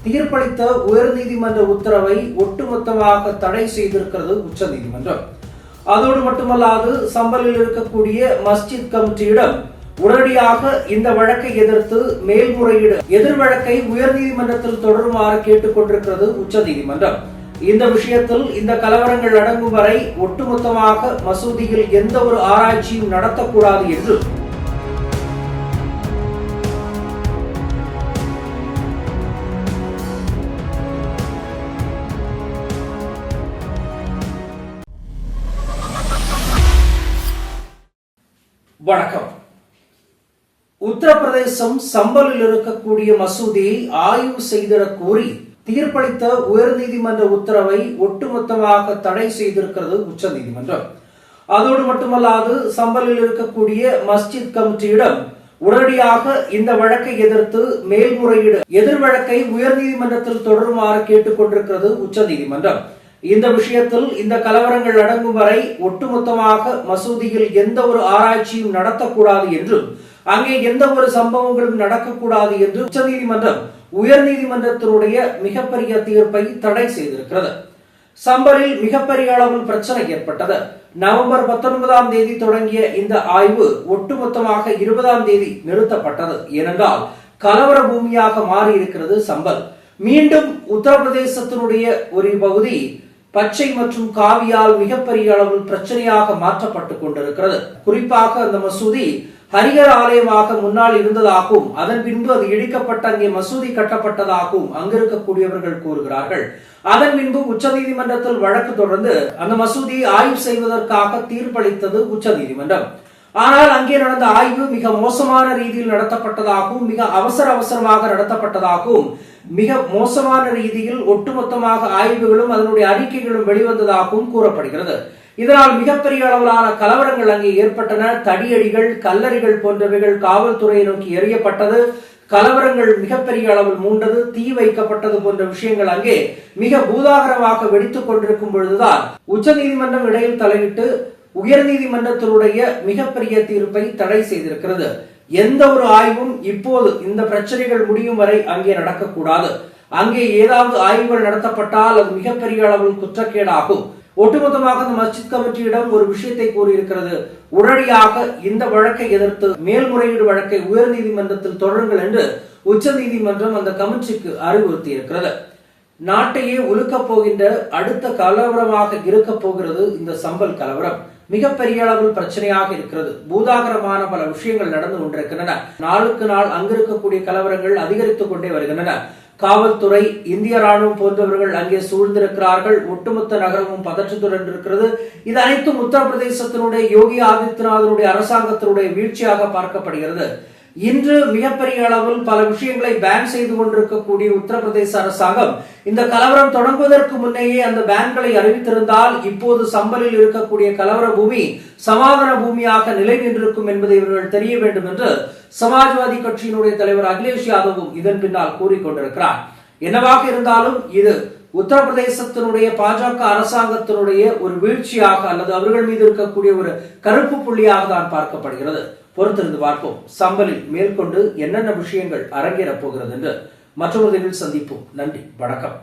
தீர்ப்பளித்த உயர்நீதிமன்ற உத்தரவை ஒட்டுமொத்தமாக தடை செய்திருக்கிறது உச்சநீதிமன்றம். அதோடு மட்டுமல்லாது சம்பலில் இருக்கக்கூடிய மஸ்ஜித் கமிட்டியிடம் உடனடியாக இந்த வழக்கை எதிர்த்து மேல்முறையீடு எதிர் வழக்கை உயர்நீதிமன்றத்தில் தொடருமாறு கேட்டுக் கொண்டிருக்கிறது உச்சநீதிமன்றம். இந்த விஷயத்தில் இந்த கலவரங்கள் அடங்கும் வரை ஒட்டுமொத்தமாக மசூதியில் எந்த ஒரு ஆராய்ச்சியும் நடத்தக்கூடாது என்று வணக்கம். உத்தரப்பிரதேசம் சம்பலில் இருக்கக்கூடிய மசூதியை ஆய்வு செய்திடக் கோரி தீர்ப்பளித்த உயர்நீதிமன்ற உத்தரவை ஒட்டுமொத்தமாக தடை செய்திருக்கிறது உச்சநீதிமன்றம். அதோடு மட்டுமல்லாது சம்பலில் இருக்கக்கூடிய மஸ்ஜித் கமிட்டியிடம் உடனடியாக இந்த வழக்கை எதிர்த்து மேல்முறையீடு எதிர் வழக்கை உயர்நீதிமன்றத்தில் தொடருமாறு கேட்டுக் கொண்டிருக்கிறது உச்சநீதிமன்றம். இந்த விஷயத்தில் இந்த கலவரங்கள் அடங்கும் வரை ஒட்டுமொத்தமாக மசூதியில் எந்த ஒரு ஆராய்ச்சியும் நடத்தக்கூடாது என்றும் அங்கே எந்த ஒரு சம்பவங்களும் நடக்கக்கூடாது என்று உச்சநீதிமன்றம் உயர்நீதிமன்றத்தினுடைய மிகப்பெரிய தீர்ப்பை தடை செய்திருக்கிறது. சம்பலில் மிகப்பெரிய அளவில் பிரச்சனை ஏற்பட்டது. நவம்பர் 19ஆம் தேதி தொடங்கிய இந்த ஆய்வு ஒட்டுமொத்தமாக 20ஆம் தேதி நிறுத்தப்பட்டது. ஏனென்றால் கலவர பூமியாக மாறி இருக்கிறது சம்பல். மீண்டும் உத்தரப்பிரதேசத்தினுடைய ஒரு பகுதி பச்சை மற்றும் காவியால் மிகப்பெரிய அளவில் பிரச்சனையாக மாற்றப்பட்டுக் கொண்டிருக்கிறது. குறிப்பாக அந்த மசூதி ஹரிஹர் ஆலயமாக முன்னால் இருந்ததாகவும் அதன் பின்பு அது இடிக்கப்பட்ட அங்கே மசூதி கட்டப்பட்டதாகவும் அங்கிருக்கக்கூடியவர்கள் கூறுகிறார்கள். அதன் பின்பு உச்சநீதிமன்றத்தில் வழக்கு தொடர்ந்து அந்த மசூதியை ஆய்வு செய்வதற்காக தீர்ப்பளித்தது உச்சநீதிமன்றம். ஆனால் அங்கே நடந்த ஆய்வு மிக மோசமான ரீதியில் நடத்தப்பட்டதாகவும் மிக அவசரமாக நடத்தப்பட்டதாகவும் மிக மோசமான ரீதியில் ஒட்டுமொத்தமாக ஆய்வுகளும் அதனுடைய அறிக்கைகளும் வெளிவந்ததாகவும் கூறப்படுகிறது. இதனால் மிகப்பெரிய அளவிலான கலவரங்கள் அங்கே ஏற்பட்டன. தடியடிகள், கல்லறிகள் போன்றவைகள் காவல்துறையை நோக்கி எறியப்பட்டது. கலவரங்கள் மிகப்பெரிய அளவில் மூண்டது, தீ வைக்கப்பட்டது போன்ற விஷயங்கள் அங்கே மிக பூதாகரமாக வெடித்துக் கொண்டிருக்கும் பொழுதுதான் உச்சநீதிமன்றம் இடையில் தலையிட்டு உயர்நீதிமன்றத்தினுடைய மிகப்பெரிய தீர்ப்பை தடை செய்திருக்கிறது. எந்த ஒரு ஆய்வும் இப்போது இந்த பிரச்சனைகள் முடியும் வரை அங்கே நடக்கக்கூடாது. அங்கே ஏதாவது ஆய்வுகள் நடத்தப்பட்டால் அது மிகப்பெரிய அளவில் குற்றக்கேடாகும். ஒட்டுமொத்தமாக இந்த மஸ்ஜித் கமிட்டியிடம் ஒரு விஷயத்தை கூறியிருக்கிறது. உடனடியாக இந்த வழக்கை எதிர்த்து மேல்முறையீடு வழக்கை உயர்நீதிமன்றத்தில் தொடருங்கள் என்று உச்சநீதிமன்றம் அந்த கமிட்டிக்கு அறிவுறுத்தி இருக்கிறது. நாட்டையே உலுக்கப் போகின்ற அடுத்த கலவரமாக இருக்க போகிறது இந்த சம்பல் கலவரம். மிகப்பெரிய அளவில் பிரச்சனையாக இருக்கிறது. பூதாகரமான பல விஷயங்கள் நடந்து கொண்டிருக்கின்றன. நாளுக்கு நாள் அங்கிருக்கக்கூடிய கலவரங்கள் அதிகரித்துக் கொண்டே வருகின்றன. காவல்துறை, இந்திய ராணுவம் போன்றவர்கள் அங்கே சூழ்ந்திருக்கிறார்கள். ஒட்டுமொத்த நகரமும் பதற்றத்துடன் இருக்கிறது. இது அனைத்தும் உத்தரப்பிரதேசத்தினுடைய யோகி ஆதித்யநாதனுடைய அரசாங்கத்தினுடைய வீழ்ச்சியாக பார்க்கப்படுகிறது. இன்று மிகப்பெரிய அளவில் பல விஷயங்களை பேன் செய்து கொண்டிருக்கக்கூடிய உத்தரப்பிரதேச அரசாங்கம் இந்த கலவரம் தொடங்குவதற்கு முன்னேயே அந்த பேன்களை அறிவித்திருந்தால் இப்போது சம்பலில் இருக்கக்கூடிய கலவர பூமி சமாதான பூமியாக நிலை நின்றிருக்கும் என்பதை இவர்கள் தெரிய வேண்டும் என்று சமாஜ்வாதி கட்சியினுடைய தலைவர் அகிலேஷ் யாதவும் இதன் பின்னால் கூறிக்கொண்டிருக்கிறார். என்னவாக இருந்தாலும் இது உத்தரப்பிரதேசத்தினுடைய பாஜக அரசாங்கத்தினுடைய ஒரு வீழ்ச்சியாக அல்லது அவர்கள் மீது இருக்கக்கூடிய ஒரு கருப்பு புள்ளியாக தான் பார்க்கப்படுகிறது. பொறுத்திருந்து பார்ப்போம் சம்பலில் மேற்கொண்டு என்னென்ன விஷயங்கள் அரங்கேறப் போகிறது என்று. மற்றொரு சந்திப்போம். நன்றி, வணக்கம்.